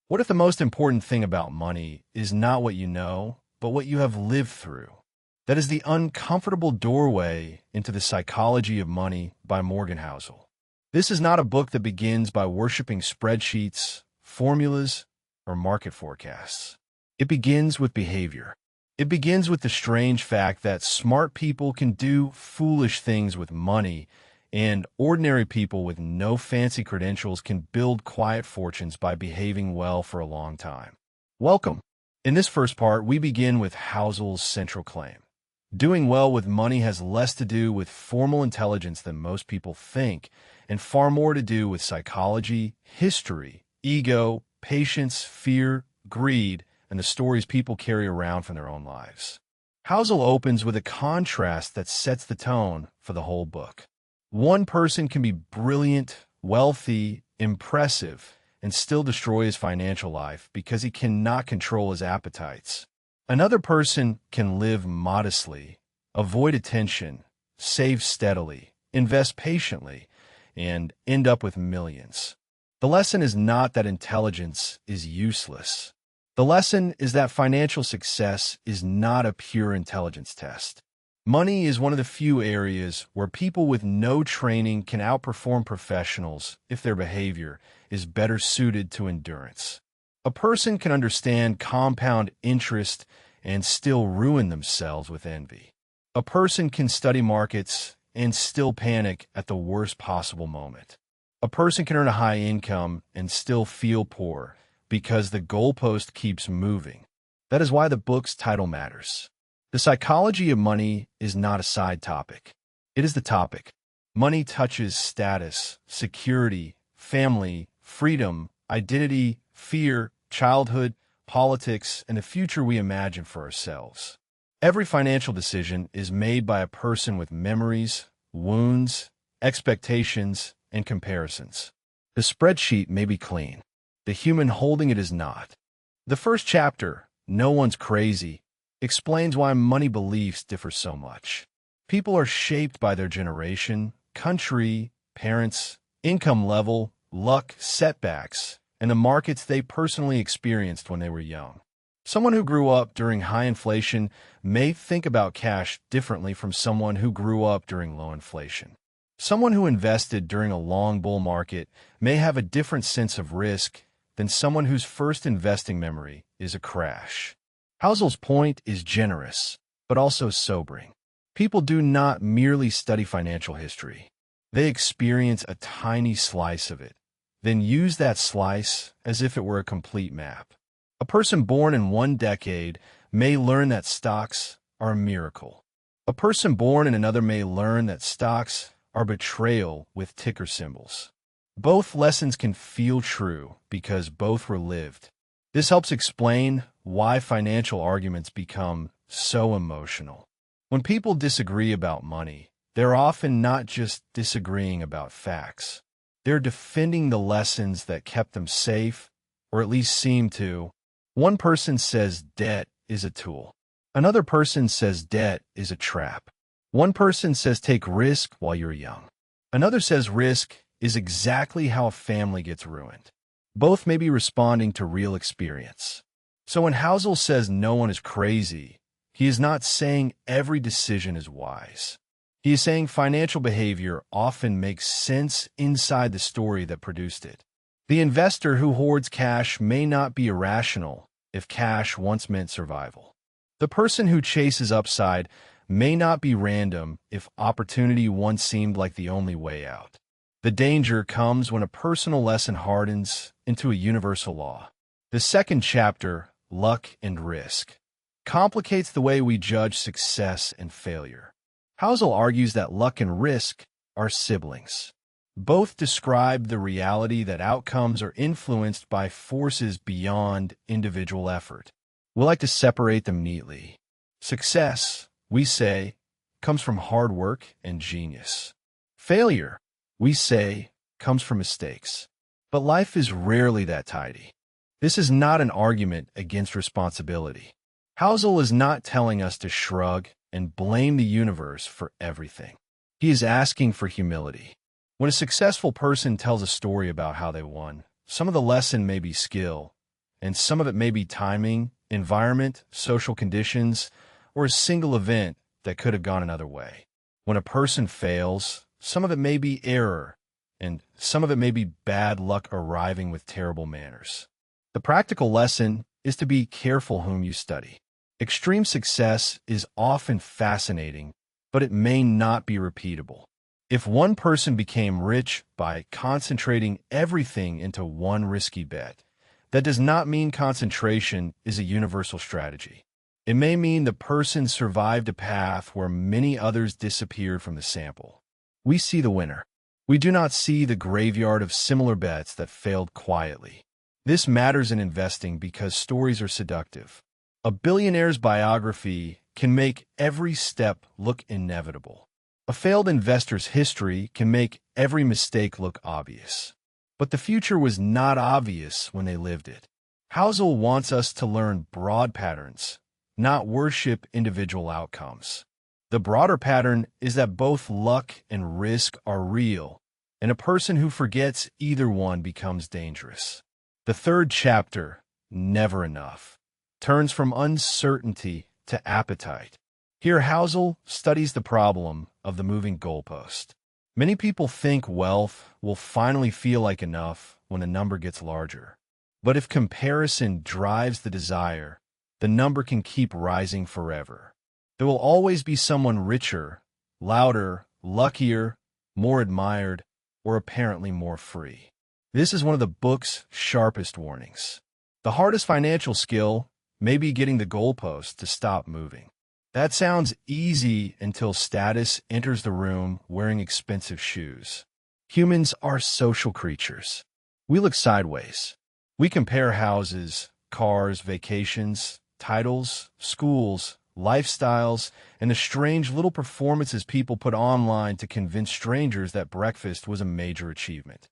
What if the most important thing about money is not what you know, but what you have lived through? That is the uncomfortable doorway into the psychology of money by Morgan Housel. This is not a book that begins by worshiping spreadsheets, formulas, or market forecasts. It begins with behavior. It begins with the strange fact that smart people can do foolish things with money, and ordinary people with no fancy credentials can build quiet fortunes by behaving well for a long time. Welcome. In this first part, we begin with Housel's central claim. Doing well with money has less to do with formal intelligence than most people think, and far more to do with psychology, history, ego, patience, fear, greed, and the stories people carry around from their own lives. Housel opens with a contrast that sets the tone for the whole book. One person can be brilliant, wealthy, impressive, and still destroy his financial life because he cannot control his appetites. Another person can live modestly, avoid attention, save steadily, invest patiently, and end up with millions. The lesson is not that intelligence is useless. The lesson is that financial success is not a pure intelligence test. Money is one of the few areas where people with no training can outperform professionals if their behavior is better suited to endurance. A person can understand compound interest and still ruin themselves with envy. A person can study markets and still panic at the worst possible moment. A person can earn a high income and still feel poor because the goalpost keeps moving. That is why the book's title matters. The psychology of money is not a side topic. It is the topic. Money touches status, security, family, freedom, identity, fear, childhood, politics, and the future we imagine for ourselves. Every financial decision is made by a person with memories, wounds, expectations, and comparisons. The spreadsheet may be clean. The human holding it is not. The first chapter, No One's Crazy, explains why money beliefs differ so much. People are shaped by their generation, country, parents, income level, luck, setbacks, and the markets they personally experienced when they were young. Someone who grew up during high inflation may think about cash differently from someone who grew up during low inflation. Someone who invested during a long bull market may have a different sense of risk than someone whose first investing memory is a crash. Housel's point is generous, but also sobering. People do not merely study financial history. They experience a tiny slice of it, then use that slice as if it were a complete map. A person born in one decade may learn that stocks are a miracle. A person born in another may learn that stocks are betrayal with ticker symbols. Both lessons can feel true because both were lived. This helps explain why financial arguments become so emotional. When people disagree about money, they're often not just disagreeing about facts. They're defending the lessons that kept them safe, or at least seem to. One person says debt is a tool. Another person says debt is a trap. One person says take risk while you're young. Another says risk is exactly how a family gets ruined. Both may be responding to real experience. So when Housel says no one is crazy, he is not saying every decision is wise. He is saying financial behavior often makes sense inside the story that produced it. The investor who hoards cash may not be irrational if cash once meant survival. The person who chases upside may not be random if opportunity once seemed like the only way out. The danger comes when a personal lesson hardens into a universal law. The second chapter, Luck and Risk, complicates the way we judge success and failure. Housel argues that luck and risk are siblings. Both describe the reality that outcomes are influenced by forces beyond individual effort. We like to separate them neatly. Success, we say, comes from hard work and genius. Failure, we say, comes from mistakes. But life is rarely that tidy. This is not an argument against responsibility. Housel is not telling us to shrug and blame the universe for everything. He is asking for humility. When a successful person tells a story about how they won, some of the lesson may be skill, and some of it may be timing, environment, social conditions, or a single event that could have gone another way. When a person fails, some of it may be error, and some of it may be bad luck arriving with terrible manners. The practical lesson is to be careful whom you study. Extreme success is often fascinating, but it may not be repeatable. If one person became rich by concentrating everything into one risky bet, that does not mean concentration is a universal strategy. It may mean the person survived a path where many others disappeared from the sample. We see the winner. We do not see the graveyard of similar bets that failed quietly. This matters in investing because stories are seductive. A billionaire's biography can make every step look inevitable. A failed investor's history can make every mistake look obvious. But the future was not obvious when they lived it. Housel wants us to learn broad patterns, not worship individual outcomes. The broader pattern is that both luck and risk are real, and a person who forgets either one becomes dangerous. The third chapter, Never Enough, turns from uncertainty to appetite. Here, Housel studies the problem of the moving goalpost. Many people think wealth will finally feel like enough when the number gets larger. But if comparison drives the desire, the number can keep rising forever. There will always be someone richer, louder, luckier, more admired, or apparently more free. This is one of the book's sharpest warnings. The hardest financial skill may be getting the goalpost to stop moving. That sounds easy until status enters the room wearing expensive shoes. Humans are social creatures. We look sideways. We compare houses, cars, vacations, titles, schools, lifestyles, and the strange little performances people put online to convince strangers that breakfast was a major achievement.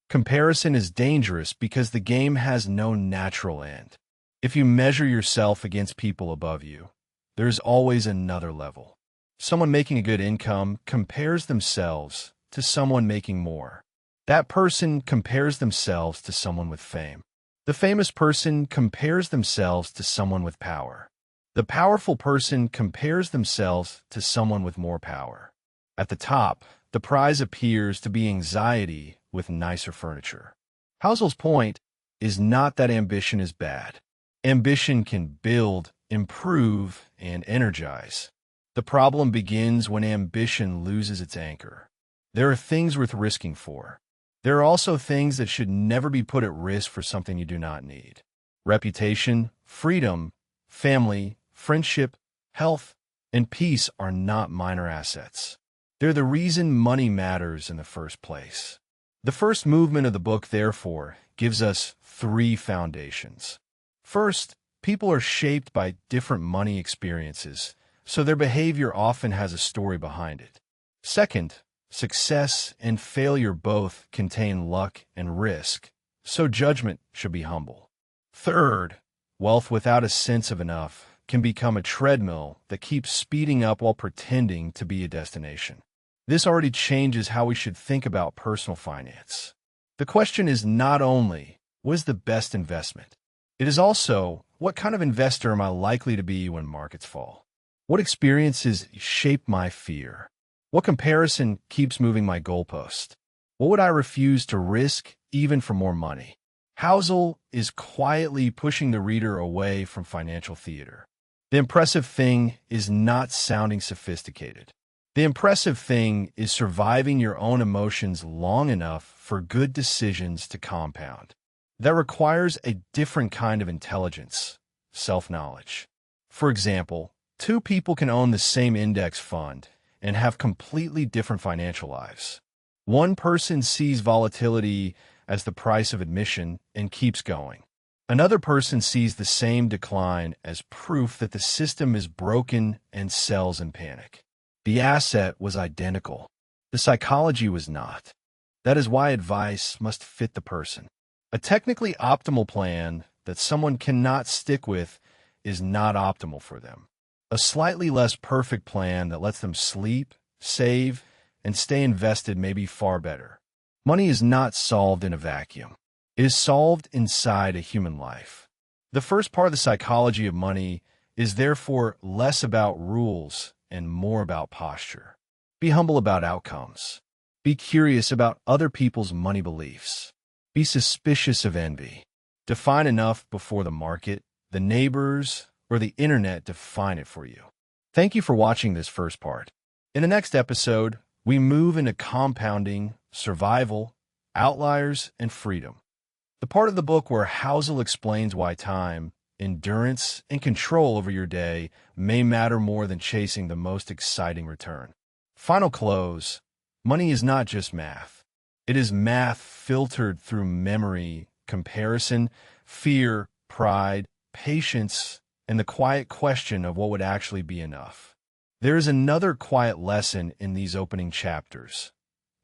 Comparison is dangerous because the game has no natural end. If you measure yourself against people above you, there's always another level. Someone making a good income compares themselves to someone making more. That person compares themselves to someone with fame. The famous person compares themselves to someone with power. The powerful person compares themselves to someone with more power. At the top, the prize appears to be anxiety with nicer furniture. Housel's point is not that ambition is bad. Ambition can build, improve, and energize. The problem begins when ambition loses its anchor. There are things worth risking for. There are also things that should never be put at risk for something you do not need. Reputation, freedom, family, friendship, health, and peace are not minor assets. They're the reason money matters in the first place. The first movement of the book, therefore, gives us three foundations. First, people are shaped by different money experiences, so their behavior often has a story behind it. Second, success and failure both contain luck and risk, so judgment should be humble. Third, wealth without a sense of enough can become a treadmill that keeps speeding up while pretending to be a destination. This already changes how we should think about personal finance. The question is not only, what is the best investment? It is also, what kind of investor am I likely to be when markets fall? What experiences shape my fear? What comparison keeps moving my goalpost? What would I refuse to risk even for more money? Housel is quietly pushing the reader away from financial theater. The impressive thing is not sounding sophisticated. The impressive thing is surviving your own emotions long enough for good decisions to compound. That requires a different kind of intelligence, self-knowledge. For example, two people can own the same index fund and have completely different financial lives. One person sees volatility as the price of admission and keeps going. Another person sees the same decline as proof that the system is broken and sells in panic. The asset was identical. The psychology was not. That is why advice must fit the person. A technically optimal plan that someone cannot stick with is not optimal for them. A slightly less perfect plan that lets them sleep, save, and stay invested may be far better. Money is not solved in a vacuum. It is solved inside a human life. The first part of the psychology of money is therefore less about rules and more about posture. Be humble about outcomes. Be curious about other people's money beliefs. Be suspicious of envy. Define enough before the market, the neighbors, or the internet define it for you. Thank you for watching this first part. In the next episode, we move into compounding, survival, outliers, and freedom. The part of the book where Housel explains why time, endurance, and control over your day may matter more than chasing the most exciting return. Final close. Money is not just math. It is math filtered through memory, comparison, fear, pride, patience, and the quiet question of what would actually be enough. There is another quiet lesson in these opening chapters.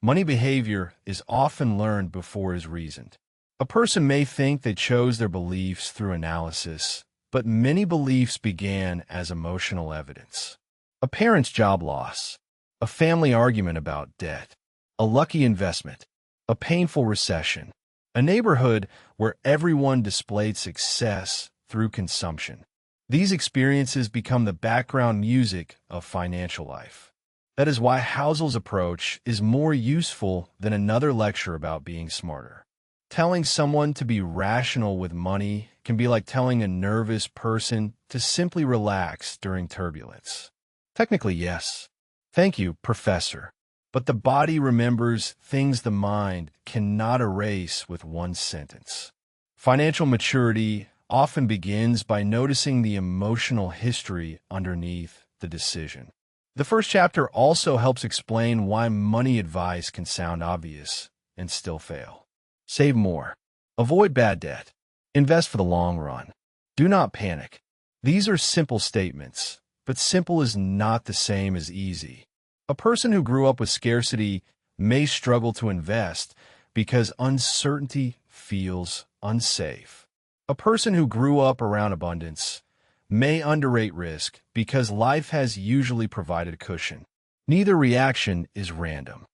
Money behavior is often learned before it is reasoned. A person may think they chose their beliefs through analysis, but many beliefs began as emotional evidence. A parent's job loss, a family argument about debt, a lucky investment, a painful recession, a neighborhood where everyone displayed success through consumption. These experiences become the background music of financial life. That is why Housel's approach is more useful than another lecture about being smarter. Telling someone to be rational with money can be like telling a nervous person to simply relax during turbulence. Technically, yes. Thank you, Professor. But the body remembers things the mind cannot erase with one sentence. Financial maturity often begins by noticing the emotional history underneath the decision. The first chapter also helps explain why money advice can sound obvious and still fail. Save more. Avoid bad debt. Invest for the long run. Do not panic. These are simple statements, but simple is not the same as easy. A person who grew up with scarcity may struggle to invest because uncertainty feels unsafe. A person who grew up around abundance may underrate risk because life has usually provided a cushion. Neither reaction is random.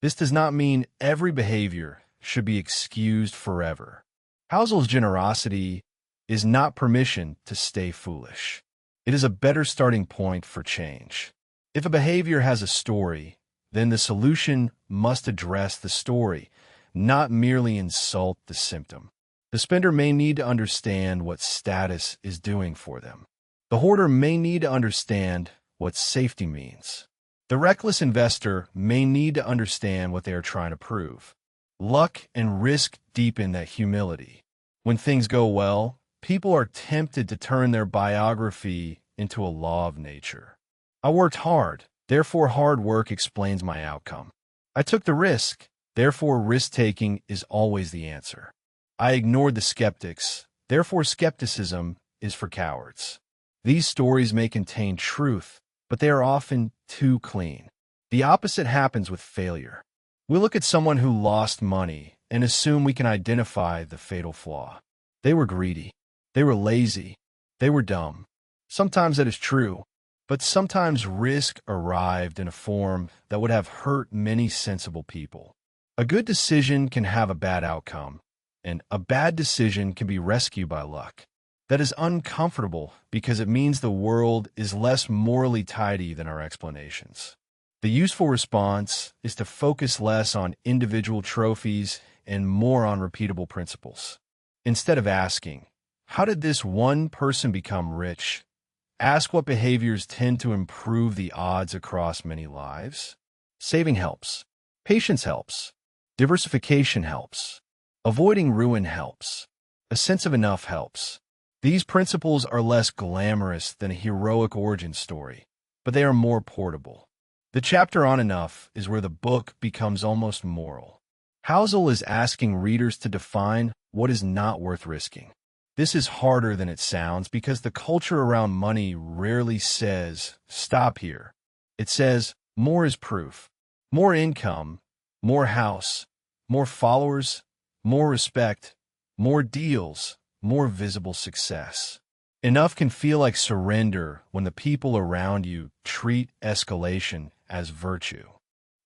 This does not mean every behavior should be excused forever. Housel's generosity is not permission to stay foolish. It is a better starting point for change. If a behavior has a story, then the solution must address the story, not merely insult the symptom. The spender may need to understand what status is doing for them. The hoarder may need to understand what safety means. The reckless investor may need to understand what they are trying to prove. Luck and risk deepen that humility. When things go well, people are tempted to turn their biography into a law of nature. I worked hard, therefore hard work explains my outcome. I took the risk, therefore risk-taking is always the answer. I ignored the skeptics, therefore skepticism is for cowards. These stories may contain truth, but they are often too clean. The opposite happens with failure. We look at someone who lost money and assume we can identify the fatal flaw. They were greedy. They were lazy. They were dumb. Sometimes that is true, but sometimes risk arrived in a form that would have hurt many sensible people. A good decision can have a bad outcome, and a bad decision can be rescued by luck. That is uncomfortable because it means the world is less morally tidy than our explanations. The useful response is to focus less on individual trophies and more on repeatable principles. Instead of asking, how did this one person become rich? Ask what behaviors tend to improve the odds across many lives. Saving helps. Patience helps. Diversification helps. Avoiding ruin helps. A sense of enough helps. These principles are less glamorous than a heroic origin story, but they are more portable. The chapter on enough is where the book becomes almost moral. Housel is asking readers to define what is not worth risking. This is harder than it sounds because the culture around money rarely says, stop here. It says, more is proof. More income, more house, more followers, more respect, more deals, more visible success. Enough can feel like surrender when the people around you treat escalation as virtue.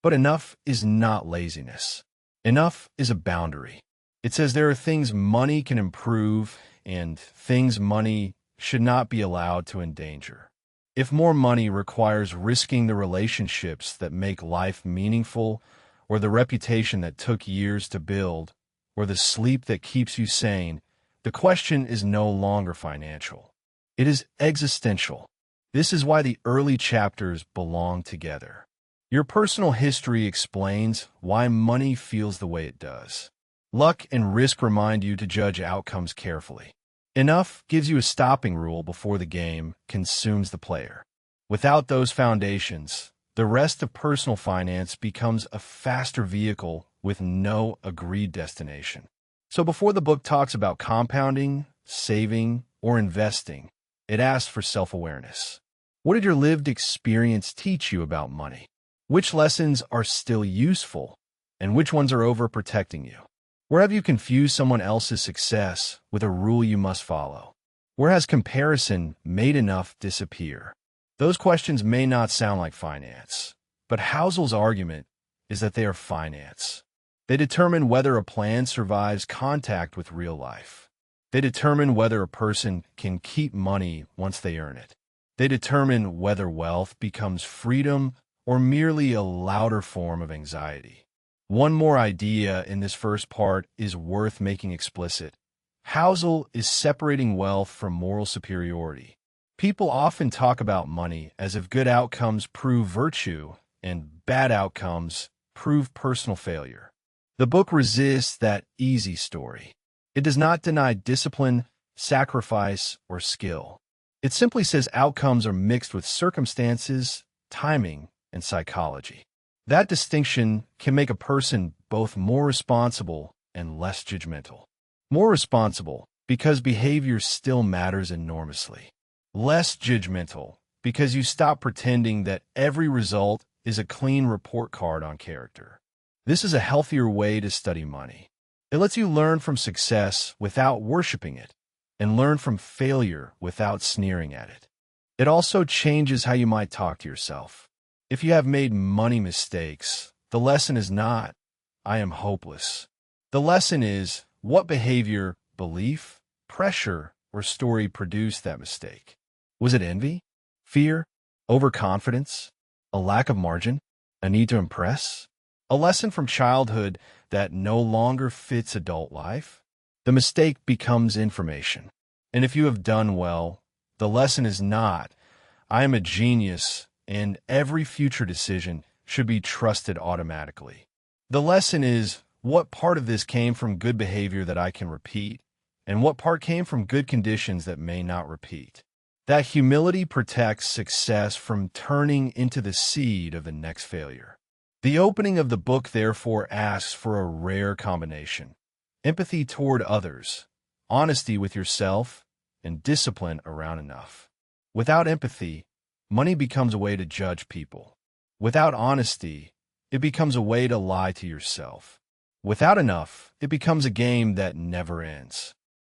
But enough is not laziness. Enough is a boundary. It says there are things money can improve and things money should not be allowed to endanger. If more money requires risking the relationships that make life meaningful, or the reputation that took years to build, or the sleep that keeps you sane, the question is no longer financial. It is existential. This is why the early chapters belong together. Your personal history explains why money feels the way it does. Luck and risk remind you to judge outcomes carefully. Enough gives you a stopping rule before the game consumes the player. Without those foundations, the rest of personal finance becomes a faster vehicle with no agreed destination. So before the book talks about compounding, saving, or investing, it asks for self-awareness. What did your lived experience teach you about money? Which lessons are still useful, and which ones are overprotecting you? Where have you confused someone else's success with a rule you must follow? Where has comparison made enough disappear? Those questions may not sound like finance, but Housel's argument is that they are finance. They determine whether a plan survives contact with real life. They determine whether a person can keep money once they earn it. They determine whether wealth becomes freedom or merely a louder form of anxiety. One more idea in this first part is worth making explicit. Housel is separating wealth from moral superiority. People often talk about money as if good outcomes prove virtue and bad outcomes prove personal failure. The book resists that easy story. It does not deny discipline, sacrifice, or skill. It simply says outcomes are mixed with circumstances, timing, and psychology. That distinction can make a person both more responsible and less judgmental. More responsible because behavior still matters enormously. Less judgmental because you stop pretending that every result is a clean report card on character. This is a healthier way to study money. It lets you learn from success without worshiping it, and learn from failure without sneering at it. It also changes how you might talk to yourself. If you have made money mistakes, the lesson is not, I am hopeless. The lesson is, what behavior, belief, pressure, or story produced that mistake? Was it envy, fear, overconfidence, a lack of margin, a need to impress? A lesson from childhood that no longer fits adult life? The mistake becomes information. And if you have done well, the lesson is not, I am a genius, and every future decision should be trusted automatically. The lesson is, what part of this came from good behavior that I can repeat, and what part came from good conditions that may not repeat. That humility protects success from turning into the seed of the next failure. The opening of the book therefore asks for a rare combination: empathy toward others, honesty with yourself, and discipline around enough. Without empathy, money becomes a way to judge people. Without honesty, it becomes a way to lie to yourself. Without enough, it becomes a game that never ends.